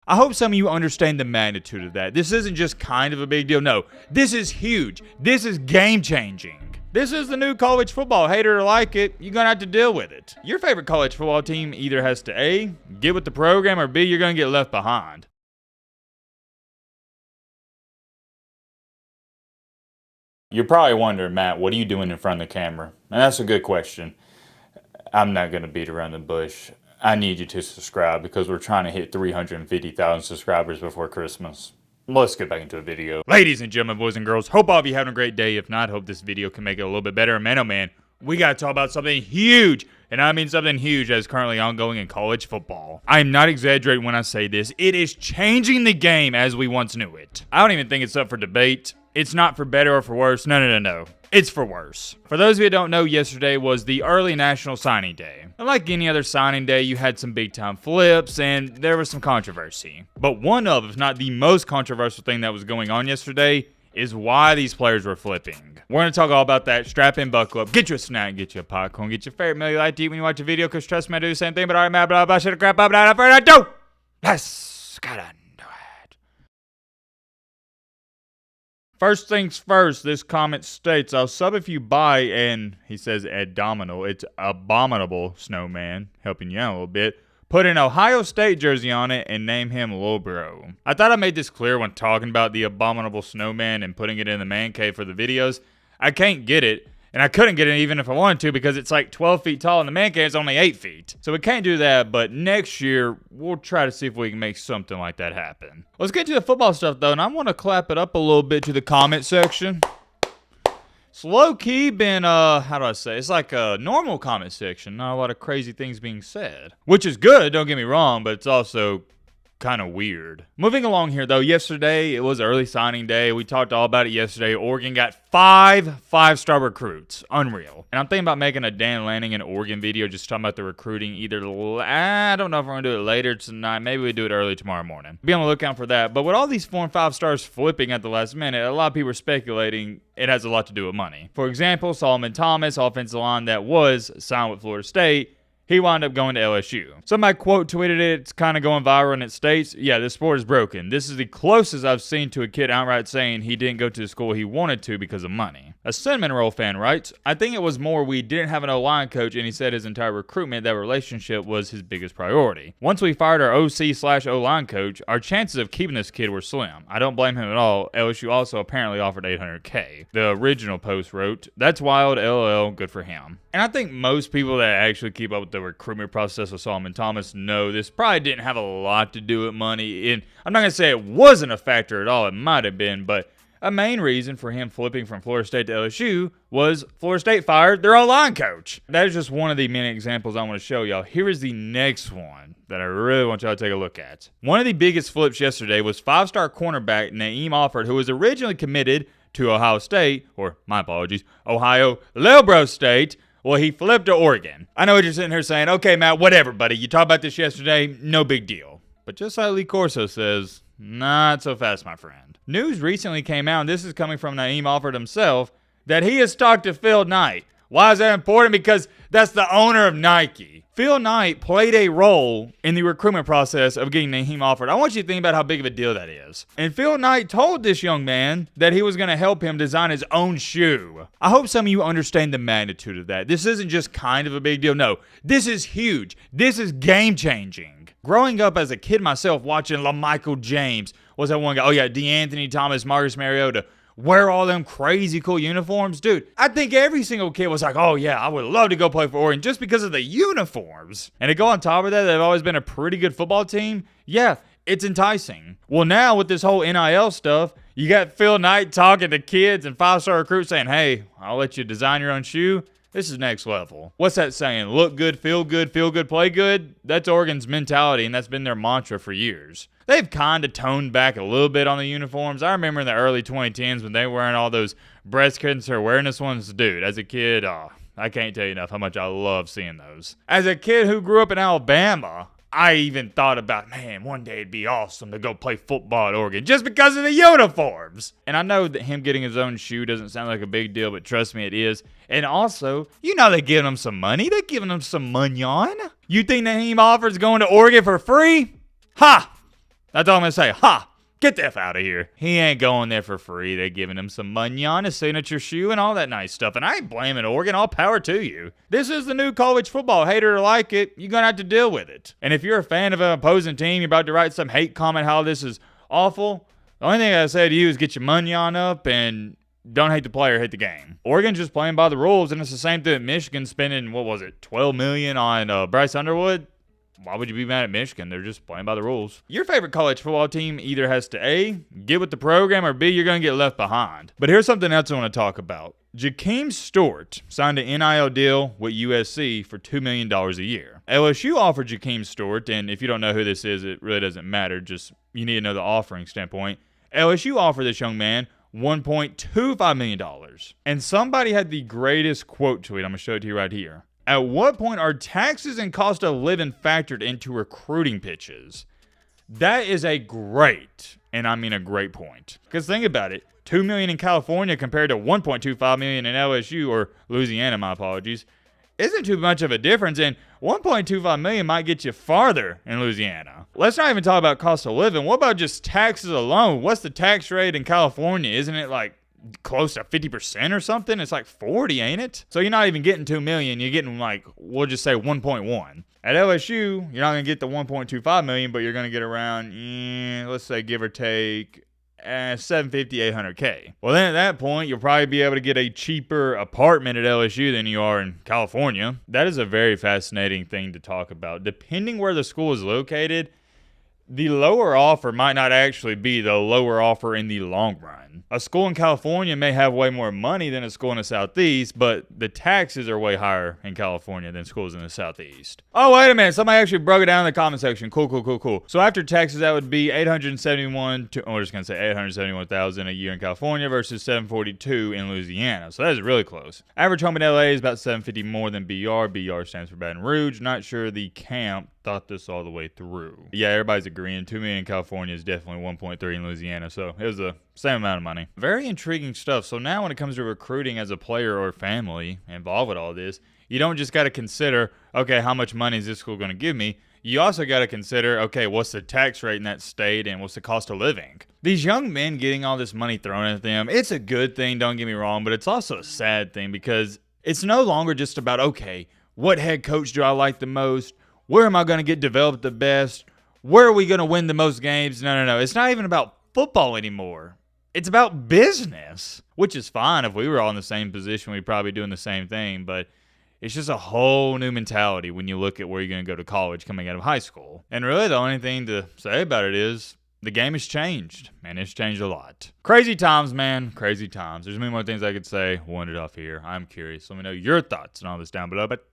I hope some of you understand the magnitude of that. This isn't just kind of a big deal. No, this is huge. This is game-changing. This is the new college football. Hate it or like it, you're going to have to deal with it. Your favorite college football team either has to A, get with the program, or B, you're going to get left behind. You're probably wondering, Matt, what are you doing in front of the camera? And that's a good question. I'm not going to beat around the bush. I need you to subscribe because we're trying to hit 350,000 subscribers before Christmas. Let's get back into the video. Ladies and gentlemen, boys and girls, hope all of you having a great day. If not, hope this video can make it a little bit better. Man, oh man, we got to talk about something huge. And I mean something huge that is currently ongoing in college football. I am not exaggerating when I say this. It is changing the game as we once knew it. I don't even think it's up for debate. It's not for better or for worse. No. It's for worse. For those of you who don't know, yesterday was the early National Signing Day. And like any other signing day, you had some big time flips and there was some controversy. But one of, if not the most controversial thing that was going on yesterday is why these players were flipping. We're going to talk all about that. Strap in, buckle up, get you a snack, get you a popcorn, get your favorite meal you like to eat when you watch a video, because trust me, I do the same thing, but alright, man, blah, blah, shit, crap, blah, blah, blah, blah, do. Let's get into it. First things first, this comment states, I'll sub if you buy, and he says abdominal. It's abominable snowman, helping you out a little bit. Put an Ohio State jersey on it and name him Lil Bro. I thought I made this clear when talking about the abominable snowman and putting it in the man cave for the videos. I can't get it, and I couldn't get it even if I wanted to because it's like 12 feet tall and the man cave is only 8 feet. So we can't do that, but next year we'll try to see if we can make something like that happen. Let's get to the football stuff though, and I want to clap it up a little bit to the comment section. It's low-key been, how do I say? It's like a normal comment section. Not a lot of crazy things being said. Which is good, don't get me wrong, but it's also kind of weird. Moving along here, though, yesterday, it was early signing day. We talked all about it yesterday. Oregon got 5 five-star recruits. Unreal. And I'm thinking about making a Dan Lanning and Oregon video just talking about the recruiting either, I don't know if we're going to do it later tonight. Maybe we do it early tomorrow morning. Be on the lookout for that. But with all these 4 and 5 stars flipping at the last minute, a lot of people are speculating it has a lot to do with money. For example, Solomon Thomas, offensive line that was signed with Florida State, he wound up going to LSU. Somebody quote tweeted it, it's kind of going viral, and it states, yeah, this sport is broken. This is the closest I've seen to a kid outright saying he didn't go to the school he wanted to because of money. A Cinnamon Roll fan writes, I think it was more we didn't have an O-line coach, and he said his entire recruitment, that relationship was his biggest priority. Once we fired our OC/O-line coach, our chances of keeping this kid were slim. I don't blame him at all. LSU also apparently offered $800K. The original post wrote, that's wild, LOL, good for him. And I think most people that actually keep up with the recruitment process with Solomon Thomas know this probably didn't have a lot to do with money. And I'm not going to say it wasn't a factor at all. It might have been, but a main reason for him flipping from Florida State to LSU was Florida State fired their O-line coach. That is just one of the many examples I want to show y'all. Here is the next one that I really want y'all to take a look at. One of the biggest flips yesterday was 5-star cornerback Naeem Offord, who was originally committed to Ohio State, or my apologies, Ohio Lil Bro State. Well, he flipped to Oregon. I know what you're sitting here saying, okay, Matt, whatever, buddy. You talked about this yesterday, no big deal. But just like Lee Corso says, not so fast, my friend. News recently came out, and this is coming from Naeem Offord himself, that he has talked to Phil Knight. Why is that important? Because that's the owner of Nike. Phil Knight played a role in the recruitment process of getting Naeem Offord. I want you to think about how big of a deal that is. And Phil Knight told this young man that he was going to help him design his own shoe. I hope some of you understand the magnitude of that. This isn't just kind of a big deal. No, this is huge. This is game-changing. Growing up as a kid myself, watching LaMichael James, was that one guy? Oh yeah, DeAnthony Thomas, Marcus Mariota. Wear all them crazy cool uniforms. Dude, I think every single kid was like, oh yeah, I would love to go play for Oregon just because of the uniforms. And to go on top of that, they've always been a pretty good football team. Yeah, it's enticing. Well, now with this whole NIL stuff, you got Phil Knight talking to kids and 5-star recruits saying, hey, I'll let you design your own shoe. This is next level. What's that saying? Look good, feel good, play good? That's Oregon's mentality, and that's been their mantra for years. They've kind of toned back a little bit on the uniforms. I remember in the early 2010s when they were wearing all those breast cancer awareness ones. Dude, as a kid, I can't tell you enough how much I love seeing those. As a kid who grew up in Alabama, I even thought about, man, one day it'd be awesome to go play football at Oregon just because of the uniforms. And I know that him getting his own shoe doesn't sound like a big deal, but trust me, it is. And also, you know they're giving him some money. They're giving him some money on. You think Naeem Offord's going to Oregon for free? Ha! That's all I'm going to say. Ha! Get the F out of here. He ain't going there for free. They giving him some money on his signature shoe and all that nice stuff. And I ain't blaming Oregon. All power to you. This is the new college football. Hate it or like it, you're going to have to deal with it. And if you're a fan of an opposing team, you're about to write some hate comment how this is awful, the only thing I say to you is get your money on up and don't hate the player, hate the game. Oregon's just playing by the rules, and it's the same thing at Michigan spending, what was it, $12 million on Bryce Underwood? Why would you be mad at Michigan? They're just playing by the rules. Your favorite college football team either has to A, get with the program, or B, you're going to get left behind. But here's something else I want to talk about. Jakeem Stewart signed an NIL deal with USC for $2 million a year. LSU offered Jakeem Stewart, and if you don't know who this is, it really doesn't matter. Just you need to know the offering standpoint. LSU offered this young man $1.25 million. And somebody had the greatest quote to it. I'm going to show it to you right here. At what point are taxes and cost of living factored into recruiting pitches? That is a great, and I mean a great point. Because think about it, $2 million in California compared to $1.25 million in LSU, or Louisiana, my apologies, isn't too much of a difference, and $1.25 million might get you farther in Louisiana. Let's not even talk about cost of living. What about just taxes alone? What's the tax rate in California? Isn't it like close to 50% or something? It's like 40, ain't it? So you're not even getting $2 million. You're getting like, we'll just say 1.1. At LSU, you're not going to get the 1.25 million, but you're going to get around, let's say give or take, 750, 800K. Well, then at that point, you'll probably be able to get a cheaper apartment at LSU than you are in California. That is a very fascinating thing to talk about. Depending where the school is located, the lower offer might not actually be the lower offer in the long run. A school in California may have way more money than a school in the Southeast, but the taxes are way higher in California than schools in the Southeast. Oh, wait a minute. Somebody actually broke it down in the comment section. Cool. So after taxes, that would be $871,000 a year in California versus $742 in Louisiana. So that is really close. Average home in LA is about $750 more than BR. BR stands for Baton Rouge. Not sure the camp thought this all the way through. Yeah, everybody's agreeing. $2 million in California is definitely 1.3 in Louisiana. So it was the same amount of money. Very intriguing stuff. So now when it comes to recruiting as a player or family involved with all this, you don't just got to consider, okay, how much money is this school going to give me? You also got to consider, okay, what's the tax rate in that state and what's the cost of living? These young men getting all this money thrown at them, it's a good thing, don't get me wrong, but it's also a sad thing because it's no longer just about, okay, what head coach do I like the most? Where am I going to get developed the best? Where are we going to win the most games? No. It's not even about football anymore. It's about business, which is fine. If we were all in the same position, we'd probably be doing the same thing. But it's just a whole new mentality when you look at where you're going to go to college coming out of high school. And really the only thing to say about it is the game has changed, and it's changed a lot. Crazy times, man. Crazy times. There's many more things I could say. We'll end it off here. I'm curious. Let me know your thoughts on all this down below. But